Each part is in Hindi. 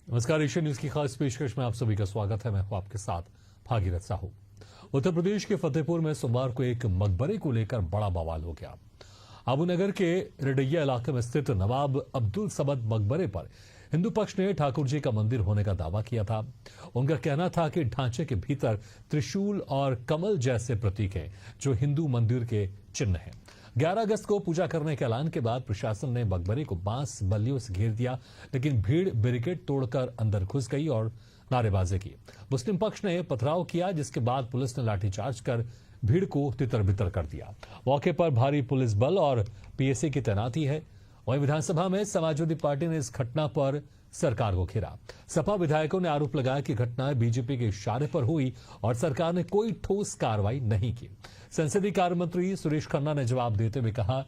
नमस्कार, एशियन न्यूज की खास पेशकश में आप सभी का स्वागत है। मैं हूं आपके साथ भागीरथ साहू। उत्तर प्रदेश के फतेहपुर में सोमवार को एक मकबरे को लेकर बड़ा बवाल हो गया। आबूनगर के रेडैया इलाके में स्थित नवाब अब्दुल समद मकबरे पर हिंदू पक्ष ने ठाकुर जी का मंदिर होने का दावा किया था। उनका कहना था कि ढांचे के भीतर त्रिशूल और कमल जैसे प्रतीक हैं, जो हिंदू मंदिर के चिन्ह हैं। 11 अगस्त को पूजा करने के ऐलान के बाद प्रशासन ने मकबरे को बांस बल्लियों से घेर दिया, लेकिन भीड़ बैरिकेड तोड़कर अंदर घुस गई और नारेबाजी की। मुस्लिम पक्ष ने पथराव किया, जिसके बाद पुलिस ने लाठीचार्ज कर भीड़ को तितर बितर कर दिया। मौके पर भारी पुलिस बल और पीएसी की तैनाती है। वहीं विधानसभा में समाजवादी पार्टी ने इस घटना पर सरकार को घेरा। सपा विधायकों ने आरोप लगाया कि घटना बीजेपी के इशारे पर हुई और सरकार ने कोई ठोस कार्रवाई नहीं की। संसदीय कार्य मंत्री सुरेश खन्ना ने जवाब देते हुए कहा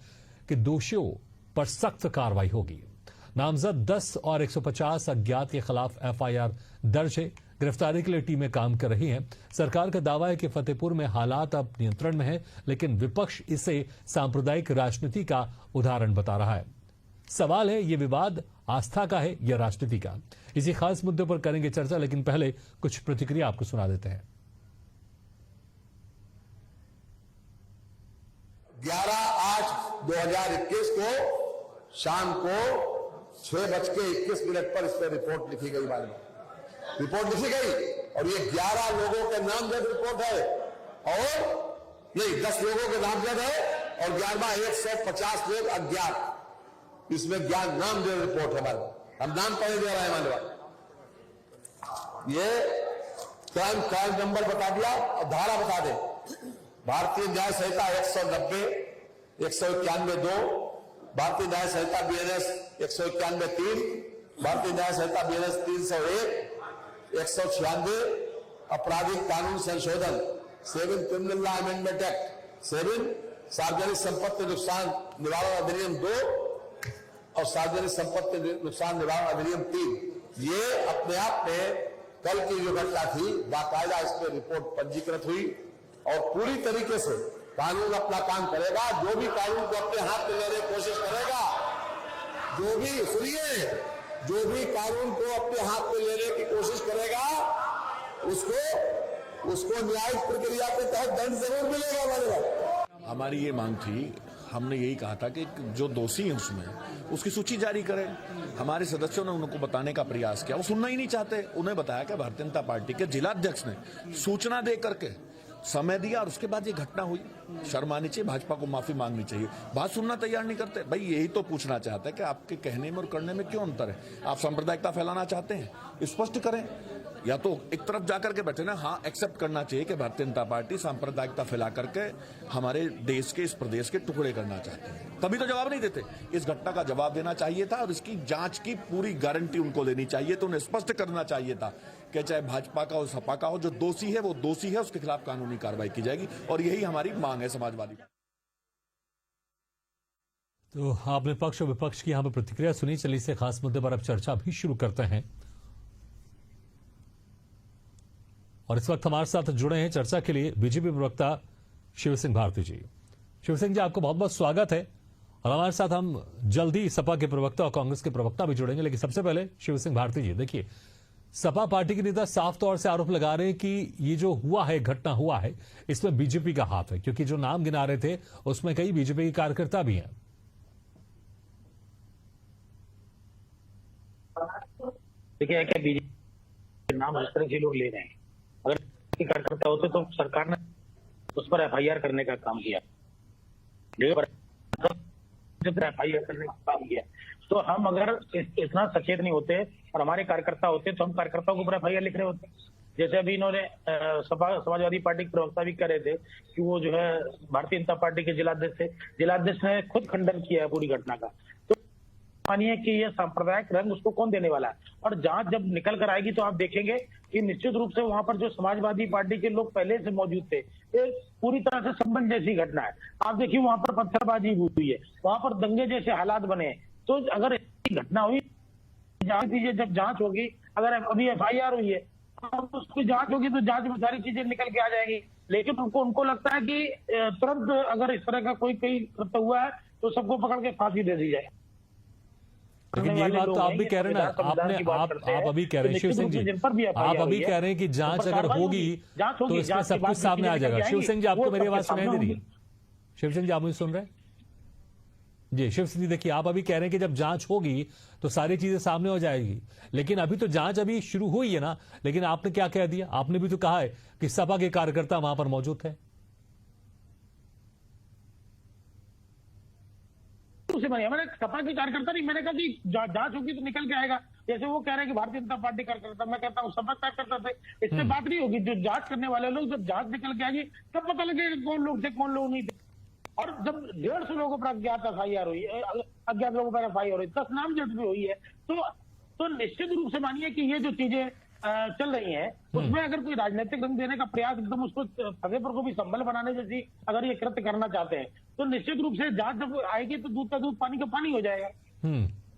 कि दोषियों पर सख्त कार्रवाई होगी। नामजद 10 और 150 अज्ञात के खिलाफ एफआईआर दर्ज है। गिरफ्तारी के लिए टीमें काम कर रही हैं। सरकार का दावा है कि फतेहपुर में हालात अब नियंत्रण में है, लेकिन विपक्ष इसे सांप्रदायिक राजनीति का उदाहरण बता रहा है। सवाल है, ये विवाद आस्था का है या राजनीति का? इसी खास मुद्दे पर करेंगे चर्चा, लेकिन पहले कुछ प्रतिक्रिया आपको सुना देते हैं। 11/8/2021 को शाम को 6:21 पर इस पर रिपोर्ट लिखी गई। रिपोर्ट लिखी गई और ये 11 लोगों के नामजद रिपोर्ट है, और नहीं 10 लोगों के नामजद है और 11वां 150 लोग अज्ञात। इसमें नामजद रिपोर्ट है। हम नाम पढ़े दे रहे हैं। मान ये क्राइम नंबर बता दिया और धारा बता दे। भारतीय न्याय संहिता 190, 191(2), भारतीय न्याय संहिता BNS 191(3), भारतीय न्याय संहिता BNS 301, 196, आपराधिक कानून संशोधन 7 क्रिमिनल लॉ अमेंडमेंट एक्ट 7, सार्वजनिक संपत्ति नुकसान निवारण अधिनियम 2 और सार्वजनिक संपत्ति नुकसान निवारण अधिनियम 3। ये अपने आप में कल की जो घटना थी, बाकायदा इस पर रिपोर्ट पंजीकृत हुई और पूरी तरीके से कानून अपना काम करेगा। जो भी कानून को अपने हाथ में लेने की कोशिश करेगा, जो भी कानून को अपने हाथ में लेने की कोशिश करेगा, उसको न्यायिक प्रक्रिया के तहत दंड जरूर मिलेगा। हमारी ये मांग थी, हमने यही कहा था कि जो दोषी हैं उसमें उसकी सूची जारी करें। हमारे सदस्यों ने उनको बताने का प्रयास किया, वो सुनना ही नहीं चाहते। उन्हें बताया कि भारतीय जनता पार्टी के जिलाध्यक्ष ने सूचना दे करके समय दिया और उसके बाद ये घटना हुई। शर्म आनी चाहिए, भाजपा को माफी मांगनी चाहिए। बात सुनना तैयार नहीं करते। भाई यही तो पूछना चाहते हैं कि आपके कहने में और करने में क्यों अंतर है? आप सांप्रदायिकता फैलाना चाहते हैं, स्पष्ट करें। या तो एक तरफ जाकर के बैठे ना, हाँ एक्सेप्ट करना चाहिए कि भारतीय जनता पार्टी सांप्रदायिकता फैला करके हमारे देश के, इस प्रदेश के टुकड़े करना चाहती है। तभी तो जवाब नहीं देते। इस घटना का जवाब देना चाहिए था और इसकी जांच की पूरी गारंटी उनको लेनी चाहिए। तो उन्हें स्पष्ट करना चाहिए था कि चाहे भाजपा का हो, सपा का हो, जो दोषी है वो दोषी है, उसके खिलाफ कानूनी कार्रवाई की जाएगी। और यही हमारी मांग है समाजवादी। तो आपने पक्ष और विपक्ष की यहां पर प्रतिक्रिया सुनी। चलिए से खास मुद्दे पर अब चर्चा भी शुरू करते हैं। और इस वक्त हमारे साथ जुड़े हैं चर्चा के लिए बीजेपी प्रवक्ता शिव सिंह भारती जी। शिव सिंह जी, आपको बहुत बहुत स्वागत है। और हमारे साथ हम जल्दी सपा के प्रवक्ता और कांग्रेस के प्रवक्ता भी जुड़ेंगे, लेकिन सबसे पहले शिव सिंह भारती जी, देखिए सपा पार्टी के नेता साफ तौर से आरोप लगा रहे हैं कि ये जो हुआ है, घटना हुआ है, इसमें बीजेपी का हाथ है, क्योंकि जो नाम गिना रहे थे उसमें कई बीजेपी के कार्यकर्ता भी हैं। देखिए क्या बीजेपी नाम इस तरह से लोग ले रहे हैं। अगर कार्यकर्ता होते तो सरकार ने उस पर एफआईआर करने का काम किया, एफआईआर करने का काम किया। तो हम अगर इतना सचेत नहीं होते और हमारे कार्यकर्ता होते तो हम कार्यकर्ताओं के ऊपर एफआईआर लिख रहे होते। जैसे अभी इन्होंने समाजवादी पार्टी के प्रवक्ता भी कह रहे थे कि वो जो है भारतीय जनता पार्टी के जिलाध्यक्ष थे, जिलाध्यक्ष ने खुद खंडन किया है पूरी घटना का। तो मानिए कि ये सांप्रदायिक रंग उसको कौन देने वाला है? और जांच जब निकल कर आएगी तो आप देखेंगे कि निश्चित रूप से वहां पर जो समाजवादी पार्टी के लोग पहले से मौजूद थे, ये पूरी तरह से संबंध जैसी घटना है। आप देखिए वहां पर पत्थरबाजी हुई है, वहां पर दंगे जैसे हालात बने हैं। तो अगर घटना हुई, जांच दीजिए, जब जांच होगी, अगर अभी एफआईआर हुई है तो उसकी जांच होगी तो जांच में सारी चीजें निकल के आ जाएगी। लेकिन उनको लगता है कि तुरंत अगर इस तरह का कोई कृत्य हुआ है तो सबको पकड़ के फांसी दे दी जाए। लेकिन यही बात तो आप भी कह रहे हैं ना, आपने आप अभी कह रहे हैं शिव सिंह जी, आप अभी कह रहे हैं कि जांच अगर होगी तो इसमें सब कुछ सामने आ जाएगा। शिव सिंह जी, आपको मेरी आवाज सुनाई दे रही है? शिव सिंह जी, आप मुझे सुन रहे हैं? जी शिव सिंह जी, देखिए आप अभी कह रहे हैं कि जब जांच होगी तो सारी चीजें सामने हो जाएगी, लेकिन अभी तो जांच अभी शुरू हुई है ना। लेकिन आपने क्या कह दिया? आपने भी तो कहा है कि सपा के कार्यकर्ता वहां पर मौजूद थे। मैंने सपा के कार्यकर्ता नहीं, मैंने कहा कि जांच होगी तो निकल के आएगा। जैसे वो कह रहे हैं कि भारतीय जनता पार्टी कार्यकर्ता, मैं कहता हूँ सपा कार्यकर्ता थे। इससे बात नहीं होगी। जो जांच करने वाले लोग, जब जांच निकल के आएगी तब पता लगेगा कौन लोग थे कौन लोग नहीं थे। और जब 150 लोगों पर अज्ञात FIR हुई, अज्ञात लोगों पर FIR हुई, 10 नामजद भी हुई है, तो निश्चित रूप से मानिए कि ये जो चीजें चल रही हैं, उसमें अगर कोई राजनीतिक रंग देने का प्रयास, एकदम उसको फतेहपुर को भी संबल बनाने जैसी अगर ये कृत्य करना चाहते हैं, तो निश्चित रूप से जांच जब आएगी तो दूध का दूध पानी का पानी हो जाएगा।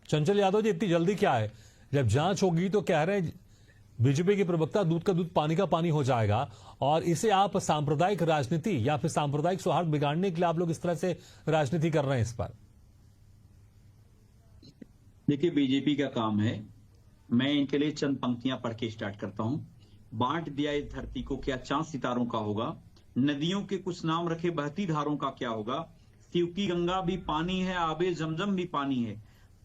चंचल यादव जी, इतनी जल्दी क्या है? जब जांच होगी तो कह रहे हैं बीजेपी के प्रवक्ता, दूध का दूध पानी का पानी हो जाएगा। और इसे आप सांप्रदायिक राजनीति या फिर सांप्रदायिक सौहार्द बिगाड़ने के लिए आप लोग इस तरह से राजनीति कर रहे हैं इस पर? देखिए, बीजेपी का काम है, मैं इनके लिए चंद पंक्तियां पढ़ के स्टार्ट करता हूं। बांट दिया इस धरती को, क्या चांद सितारों का होगा। नदियों के कुछ नाम रखे, बहती धारों का क्या होगा। शिव की गंगा भी पानी है, आबे जमजम भी पानी है।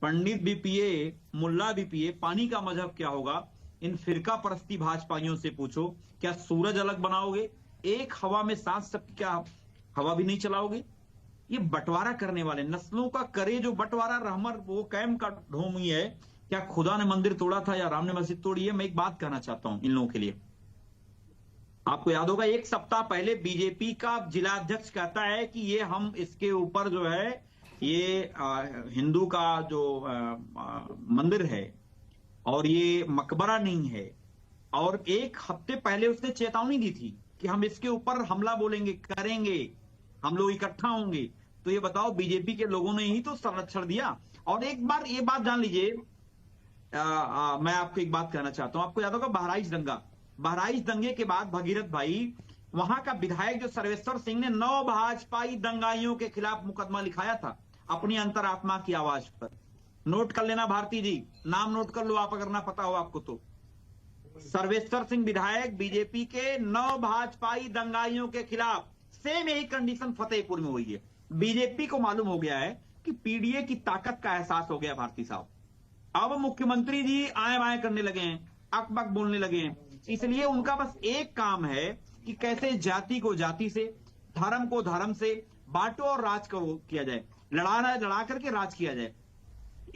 पंडित भी पिए, मुल्ला भी पिए, पानी का मजहब क्या होगा। इन फिरका परस्ती भाजपाइयों से पूछो, क्या सूरज अलग बनाओगे। एक हवा में सांस सबकी, क्या हवा भी नहीं चलाओगे। ये बंटवारा करने वाले, नस्लों का करे जो बंटवारा, रहमर वो कैम का ढोम ही है। क्या खुदा ने मंदिर तोड़ा था या राम ने मस्जिद तोड़ी है। मैं एक बात कहना चाहता हूं इन लोगों के लिए। आपको याद होगा, एक सप्ताह पहले बीजेपी का जिलाध्यक्ष कहता है कि ये हम इसके ऊपर जो है ये हिंदू का जो मंदिर है और ये मकबरा नहीं है। और एक हफ्ते पहले उसने चेतावनी दी थी कि हम इसके ऊपर हमला बोलेंगे, करेंगे, हम लोग इकट्ठा होंगे। तो ये बताओ, बीजेपी के लोगों ने ही तो संरक्षण दिया। और एक बार ये बात जान लीजिए, मैं आपको एक बात कहना चाहता हूं। आपको याद होगा बहराइच दंगे के बाद भगीरथ भाई, वहां का विधायक जो सर्वेश्वर सिंह ने 9 भाजपाई दंगाइयों के खिलाफ मुकदमा लिखाया था अपनी अंतरात्मा की आवाज पर। नोट कर लेना भारती जी, नाम नोट कर लो आप, अगर ना पता हो आपको तो। सर्वेश्वर सिंह विधायक, बीजेपी के 9 भाजपाई दंगाइयों के खिलाफ। सेम यही कंडीशन फतेहपुर में हुई है। बीजेपी को मालूम हो गया है कि पीडीए की ताकत का एहसास हो गया भारती साहब। अब मुख्यमंत्री जी आए बाएं करने लगे हैं, अकबक बोलने लगे हैं। इसलिए उनका बस एक काम है कि कैसे जाति को जाति से, धर्म को धर्म से बांटो और राज करो किया जाए, लड़ा करके राज किया जाए।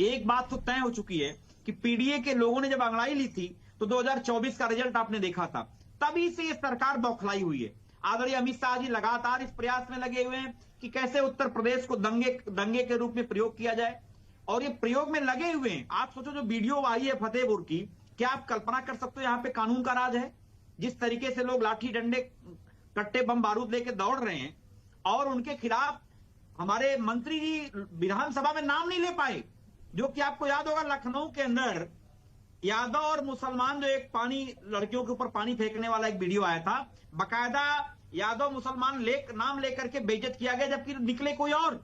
एक बात तो तय हो चुकी है कि पीडीए के लोगों ने जब अंगड़ाई ली थी तो 2024 का रिजल्ट आपने देखा था, तभी से ये सरकार बौखलाई हुई है। आदरणीय अमित शाह जी लगातार इस प्रयास में लगे हुए हैं कि कैसे उत्तर प्रदेश को दंगे के रूप में प्रयोग किया जाए, और ये प्रयोग में लगे हुए हैं। आप सोचो, जो वीडियो आई है फतेहपुर की, क्या आप कल्पना कर सकते हो यहाँ पे कानून का राज है? जिस तरीके से लोग लाठी डंडे कट्टे बम बारूद लेके दौड़ रहे हैं, और उनके खिलाफ हमारे मंत्री जी विधानसभा में नाम नहीं ले पाए। जो कि आपको याद होगा, लखनऊ के अंदर यादव और मुसलमान जो एक पानी, लड़कियों के ऊपर पानी फेंकने वाला एक वीडियो आया था, बकायदा यादव मुसलमान नाम लेकर के बेइज्जत किया गया, जबकि निकले कोई और।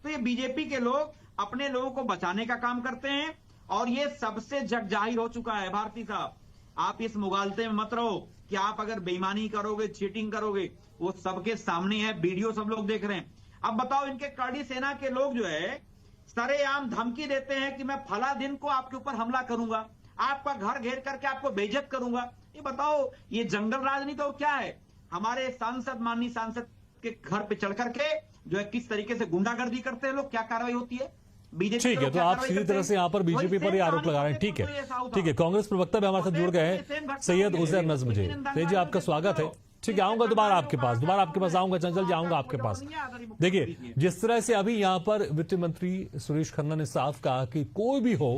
तो ये बीजेपी के लोग अपने लोगों को बचाने का काम करते हैं, और ये सबसे जग जाहिर हो चुका है। भारती साहब, आप इस मुगालते में मत रहो कि आप अगर बेईमानी करोगे, चीटिंग करोगे, वो सबके सामने है, वीडियो सब लोग देख रहे हैं। अब बताओ, इनके करड़ी सेना के लोग जो है सरेआम धमकी देते हैं कि मैं फला दिन को आपके ऊपर हमला करूंगा, आपका घर घेर करके आपको बेइज्जत करूंगा। ये बताओ, ये जंगल राजनीति तो क्या है? हमारे सांसद, माननीय सांसद के घर पे चढ़ करके जो है किस तरीके से गुंडागर्दी करते हैं लोग, क्या कार्रवाई होती है? ठीक है, तो आप सीधी तरह से यहाँ पर बीजेपी पर ही आरोप लगा रहे हैं। ठीक है, ठीक है। कांग्रेस प्रवक्ता भी हमारे साथ जुड़ गए हैं, सैयद उजैर नज़्म जी। सैयद जी, आपका स्वागत है। ठीक है, आऊंगा दोबारा आपके पास आऊंगा। चंचल जी, आऊंगा आपके पास। देखिए, जिस तरह से अभी यहाँ पर वित्त मंत्री सुरेश खन्ना ने साफ कहा कि कोई भी हो,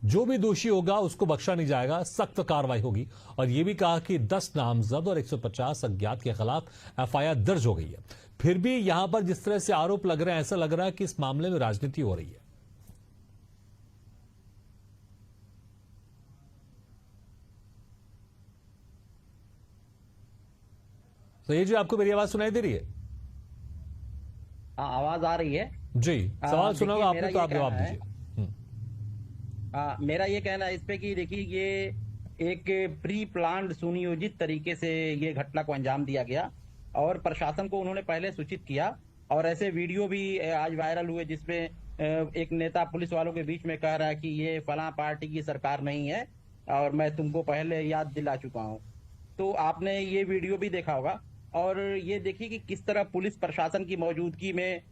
जो भी दोषी होगा उसको बख्शा नहीं जाएगा, सख्त कार्रवाई होगी। और यह भी कहा कि 10 नामजद और 150 अज्ञात के खिलाफ FIR दर्ज हो गई है। फिर भी यहां पर जिस तरह से आरोप लग रहे हैं, ऐसा लग रहा है कि इस मामले में राजनीति हो रही है। तो ये जो आपको मेरी आवाज सुनाई दे रही है? आवाज आ रही है जी, सवाल सुना होगा आपने, तो आप जवाब दीजिए। मेरा ये कहना है इस पे कि देखिए ये एक प्री प्लान्ड सुनियोजित तरीके से ये घटना को अंजाम दिया गया और प्रशासन को उन्होंने पहले सूचित किया। और ऐसे वीडियो भी आज वायरल हुए जिसमें एक नेता पुलिस वालों के बीच में कह रहा है कि ये फलां पार्टी की सरकार नहीं है और मैं तुमको पहले याद दिला चुका हूं। तो आपने ये वीडियो भी देखा होगा। और ये देखिए कि किस तरह पुलिस प्रशासन की मौजूदगी में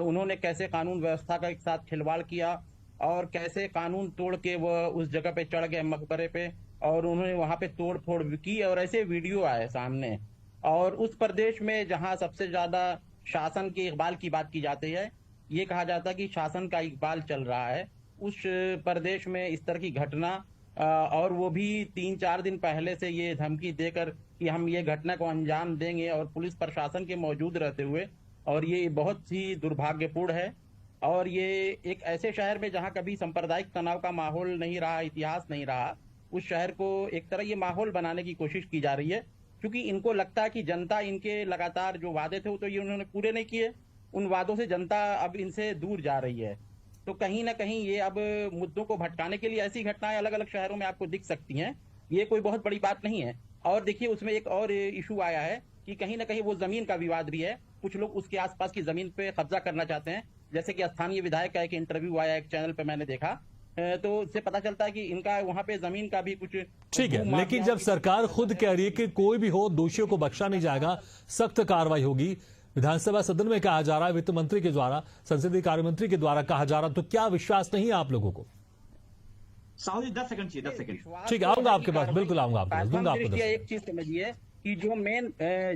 उन्होंने कैसे कानून व्यवस्था का एक साथ खिलवाड़ किया और कैसे कानून तोड़ के वह उस जगह पे चढ़ गए मकबरे पे और उन्होंने वहां पे तोड़ फोड़ भी की और ऐसे वीडियो आए सामने। और उस प्रदेश में जहां सबसे ज्यादा शासन के इकबाल की बात की जाती है, ये कहा जाता है कि शासन का इकबाल चल रहा है, उस प्रदेश में इस तरह की घटना और वो भी 3-4 दिन पहले से ये धमकी देकर कि हम ये घटना को अंजाम देंगे और पुलिस प्रशासन के मौजूद रहते हुए, और ये बहुत ही दुर्भाग्यपूर्ण है। और ये एक ऐसे शहर में जहां कभी सांप्रदायिक तनाव का माहौल नहीं रहा, इतिहास नहीं रहा, उस शहर को एक तरह ये माहौल बनाने की कोशिश की जा रही है, क्योंकि इनको लगता है कि जनता इनके लगातार जो वादे थे वो तो ये उन्होंने पूरे नहीं किए, उन वादों से जनता अब इनसे दूर जा रही है। तो कहीं ना कहीं ये अब मुद्दों को भटकाने के लिए ऐसी घटनाएं अलग अलग शहरों में आपको दिख सकती हैं, ये कोई बहुत बड़ी बात नहीं है। और देखिए उसमें एक और इशू आया है कि कहीं ना कहीं वो जमीन का विवाद भी है, कुछ लोग उसके आसपास की जमीन पे कब्जा करना चाहते हैं, जैसे कि स्थानीय विधायक का एक इंटरव्यू आया एक चैनल पे मैंने देखा, तो उससे पता चलता है कि इनका वहां पे जमीन का भी कुछ ठीक है। लेकिन जब सरकार खुद कह रही है कि कोई भी हो दोषियों को बख्शा नहीं जाएगा, सख्त कार्रवाई होगी, विधानसभा सदन में कहा जा रहा है, वित्त मंत्री के द्वारा, संसदीय कार्य मंत्री के द्वारा कहा जा रहा, तो क्या विश्वास नहीं है आप लोगों को? साहू जी 10 सेकंड चाहिए, 10 सेकंड। ठीक है, आऊंगा आपके पास, बिल्कुल आऊंगा आपके पास, दूंगा आपको 10 सेकंड। एक चीज समझिए कि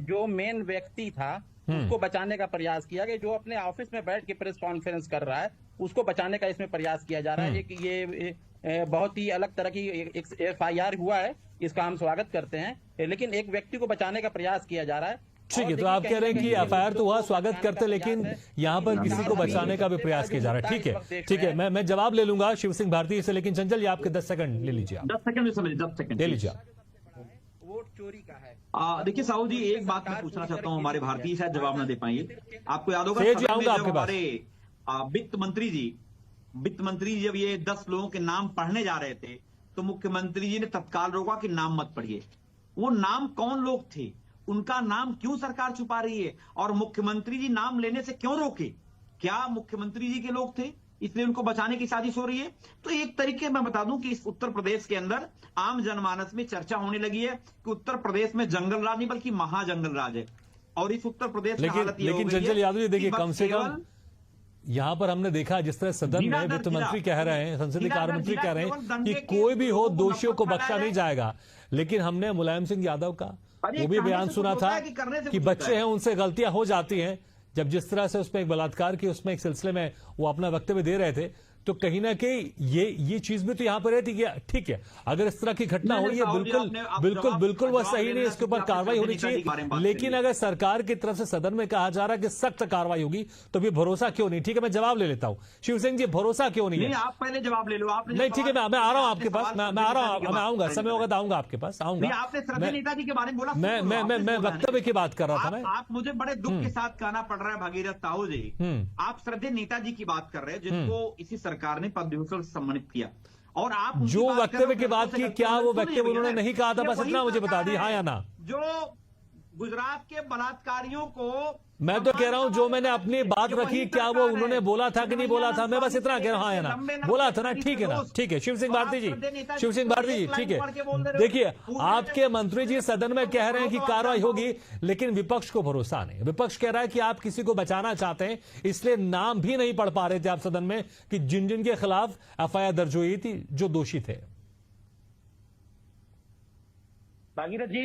जो मेन व्यक्ति था उसको बचाने का प्रयास किया गया, जो अपने ऑफिस में बैठ के प्रेस कॉन्फ्रेंस कर रहा है उसको बचाने का इसमें प्रयास किया जा रहा है। ये बहुत ही अलग तरह की एक FIR हुआ है, इसका हम स्वागत करते हैं, लेकिन एक व्यक्ति को बचाने का प्रयास किया जा रहा है। ठीक है, तो आप कह रहे हैं कि FIR तो हुआ, स्वागत करते, लेकिन यहाँ पर किसी को बचाने का भी प्रयास किया जा रहा है। ठीक है, मैं जवाब ले लूंगा शिव सिंह भारती से, लेकिन चंचल जी आपके 10 सेकंड ले लीजिए, 10 सेकंड में समझिए, 10 सेकंड ले लीजिए। वोट चोरी का है। देखिए साहू जी, एक बात मैं पूछना चाहता हूं, हमारे भारतीय शायद जवाब ना दे पाएंगे। आपको याद होगा तेज आऊंगा आपके पास। हमारे वित्त मंत्री जी जब ये 10 लोगों के नाम पढ़ने जा रहे थे तो मुख्यमंत्री जी ने तत्काल रोका कि नाम मत पढ़िए। वो नाम कौन लोग थे, उनका नाम क्यों सरकार छुपा रही है, और मुख्यमंत्री जी नाम लेने से क्यों रोके? क्या मुख्यमंत्री जी के लोग थे इसलिए उनको बचाने की साजिश हो रही है? तो एक तरीके मैं बता दूं कि इस उत्तर प्रदेश के अंदर आम जनमानस में चर्चा होने लगी है कि उत्तर प्रदेश में जंगल राज नहीं बल्कि महाजंगल राज है। और इस उत्तर प्रदेश में हालत ये हो लेकिन गई है चंचल यादव जी देखिए, कि कम से कम केवल यहाँ पर हमने देखा जिस तरह सदन में वित्त मंत्री कह रहे हैं, संसदीय कार्य मंत्री कह रहे हैं कि कोई भी हो दोषियों को बख्शा नहीं जाएगा, लेकिन हमने मुलायम सिंह यादव का वो भी बयान सुना था कि बच्चे हैं उनसे गलतियां हो जाती हैं। जब जिस तरह से उसमें एक बलात्कार की उसमें एक सिलसिले में वो अपना वक्तव्य दे रहे थे, तो कहीं ना कहीं ये चीज भी तो यहां पर रहती है। ठीक है, अगर इस तरह की घटना हो रही है, बिल्कुल वह सही नहीं, इसके ऊपर कार्रवाई होनी चाहिए। लेकिन अगर सरकार की तरफ से सदन में कहा जा रहा है कि सख्त कार्रवाई होगी, तो भी भरोसा क्यों नहीं? ठीक है, मैं जवाब ले लेता हूं। शिव सिंह जी, भरोसा क्यों नहीं है? आप पहले जवाब ले लो। नहीं, ठीक है, मैं आ रहा हूं आपके पास, मैं आ रहा हूं, मैं आऊंगा, समय होगा तो आऊंगा आपके पास, आऊंगा। आपने श्रद्धेय नेताजी के बारे में बोला, मैं वक्तव्य की बात कर रहा था। आप मुझे बड़े दुख के साथ कहना पड़ रहा है भागीरथ साहू जी, आप श्रद्धेय नेताजी की बात कर रहे हैं जिनको इसी सरकार ने पद्म भूषण से सम्मानित किया, और आप जो वक्तव्य की बात की, क्या वो वक्तव्य उन्होंने नहीं कहा था? बस इतना मुझे बता दी, हाँ या ना। जो गुजरात के बलात्कारियों को, मैं तो कह रहा हूं जो मैंने अपनी बात रखी, क्या वो उन्होंने बोला था कि नहीं बोला था? मैं बस इतना कह रहा हूं, हाँ या ना। बोला था ना? ठीक है ना, ठीक है। शिव सिंह भारती जी, ठीक है। देखिए, आपके मंत्री जी सदन में कह रहे हैं कि कार्रवाई होगी, लेकिन विपक्ष को भरोसा नहीं। विपक्ष कह रहा है कि आप किसी को बचाना चाहते हैं, इसलिए नाम भी नहीं पढ़ पा रहे थे आप सदन में कि जिन जिन के खिलाफ FIR दर्ज हुई थी, जो दोषी थे। भागीरथ जी,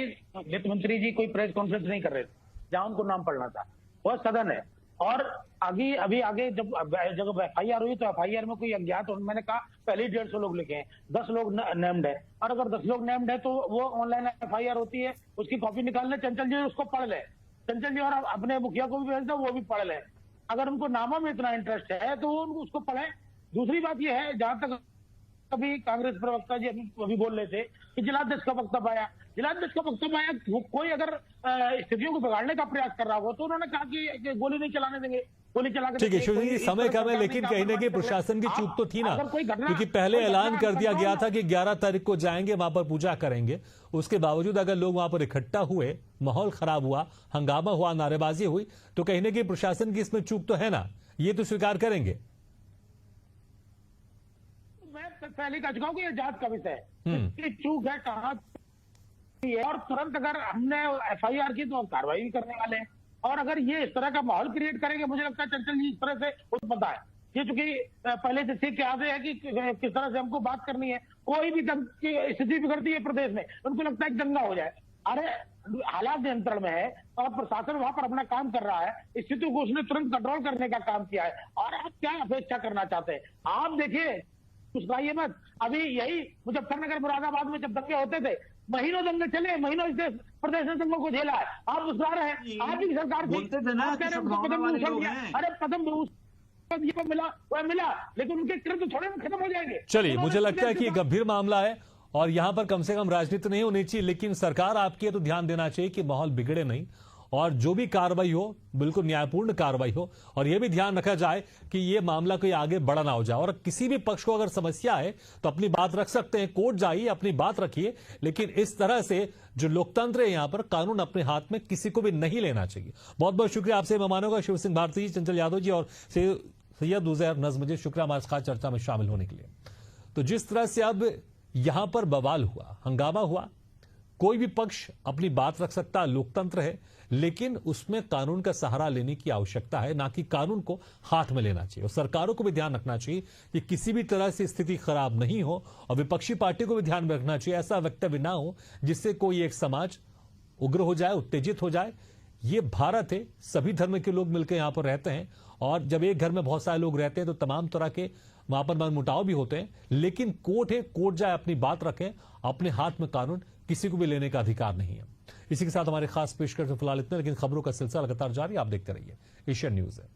वित्त मंत्री जी कोई प्रेस कॉन्फ्रेंस नहीं कर रहे थे जहां उनको नाम पढ़ना था, वह सदन है। और अभी आगे जब FIR हुई तो FIR में कोई अज्ञात, और मैंने कहा पहले ही 150 लोग लिखे हैं, 10 लोग नेम्ड है, और अगर 10 लोग नेम्ड है तो वो ऑनलाइन FIR होती है, उसकी कॉपी निकाल ले, चंचल जी उसको पढ़ ले, चंचल जी और अपने मुखिया को भी भेज दो, वो भी पढ़ ले। अगर उनको नामों में इतना इंटरेस्ट है तो वो उसको पढ़े। दूसरी बात यह है, जहां तक अभी कांग्रेस प्रवक्ता जी अभी बोल रहे थे कि जलाध्यक्ष का वक्तव्य आया, जलाध्यक्ष का वक्तव्य आया, कोई अगर स्थितियों को बिगाड़ने का प्रयास कर रहा हो तो उन्होंने कहा कि गोली नहीं चलाने देंगे, गोली चला के ठीक है शिवसिंह जी, समय कम है, लेकिन कहीं ना कहीं प्रशासन की चूक तो थी ना, क्योंकि पहले ऐलान कर दिया गया था कि 11 तारीख को जाएंगे, वहां पर पूजा करेंगे। उसके बावजूद अगर लोग वहां पर इकट्ठा हुए, माहौल खराब हुआ, हंगामा हुआ, नारेबाजी हुई, तो कहीं ना कहीं प्रशासन की इसमें चूक तो है ना, ये तो स्वीकार करेंगे। मैं पहले कह चुका हूं कि ये जांच का विषय है, इसकी चूक है कहां है, और तुरंत अगर हमने FIR की तो हम कार्रवाई भी करने वाले हैं। और अगर ये इस तरह का माहौल क्रिएट करेंगे, मुझे लगता है चंचल जी इस तरह से उत्पन्न है, ये चूंकि पहले से सीख के आते हैं कि किस तरह से हमको बात करनी है, कोई भी दंग की स्थिति बिगड़ती है प्रदेश में, उनको लगता है कि दंगा हो जाए। अरे हालात नियंत्रण में है और प्रशासन वहां पर अपना काम कर रहा है, स्थिति को उसने तुरंत कंट्रोल करने का काम किया है, और आप क्या अपेक्षा करना चाहते हैं? आप देखिए, मुस्कुराइए मत। अभी यही मुजफ्फरनगर मुरादाबाद में जब दंगे होते थे, महीनों दंगे चले, महीनों इस प्रदेश ने दंगों को झेला है, आप मुस्कुरा रहे हैं। आपकी सरकार थी, बोलते थे ना आप कह रहे हैं कि उनको पद्म वाले भूषण लोग दिया, हैं। अरे पद्म भूषण ये मिला वह मिला, लेकिन उनके कृत्य थोड़े में खत्म हो जाएंगे। चलिए, मुझे लगता है कि ये गंभीर मामला है और यहां पर कम से कम राजनीति नहीं होनी चाहिए, लेकिन सरकार आपकी है तो ध्यान देना चाहिए कि माहौल बिगड़े नहीं, और जो भी कार्रवाई हो बिल्कुल न्यायपूर्ण कार्रवाई हो, और यह भी ध्यान रखा जाए कि यह मामला कोई आगे बढ़ा ना हो जाए। और किसी भी पक्ष को अगर समस्या है तो अपनी बात रख सकते हैं, कोर्ट जाइए, अपनी बात रखिए, लेकिन इस तरह से जो लोकतंत्र है यहां पर, कानून अपने हाथ में किसी को भी नहीं लेना चाहिए। बहुत बहुत शुक्रिया आपसे मेहमानों का, शिव सिंह भारती जी, चंचल यादव जी और सैयद उजैर नज़्म जी, शुक्रिया हमारे खास चर्चा में शामिल होने के लिए। तो जिस तरह से अब यहां पर बवाल हुआ, हंगामा हुआ, कोई भी पक्ष अपनी बात रख सकता, लोकतंत्र है, लेकिन उसमें कानून का सहारा लेने की आवश्यकता है, ना कि कानून को हाथ में लेना चाहिए। और सरकारों को भी ध्यान रखना चाहिए कि किसी भी तरह से स्थिति खराब नहीं हो, और विपक्षी पार्टी को भी ध्यान में रखना चाहिए ऐसा वक्तव्य ना हो जिससे कोई एक समाज उग्र हो जाए, उत्तेजित हो जाए। ये भारत है, सभी धर्म के लोग मिलकर यहां पर रहते हैं, और जब एक घर में बहुत सारे लोग रहते हैं तो तमाम तरह के वहां पर मनमुटाव भी होते हैं, लेकिन कोर्ट है, कोर्ट जाए, अपनी बात रखें, अपने हाथ में कानून किसी को भी लेने का अधिकार नहीं है। इसी के साथ हमारे खास पेशकश में फिलहाल इतना, लेकिन खबरों का सिलसिला लगातार जारी, आप देखते रहिए एशियन न्यूज़ है।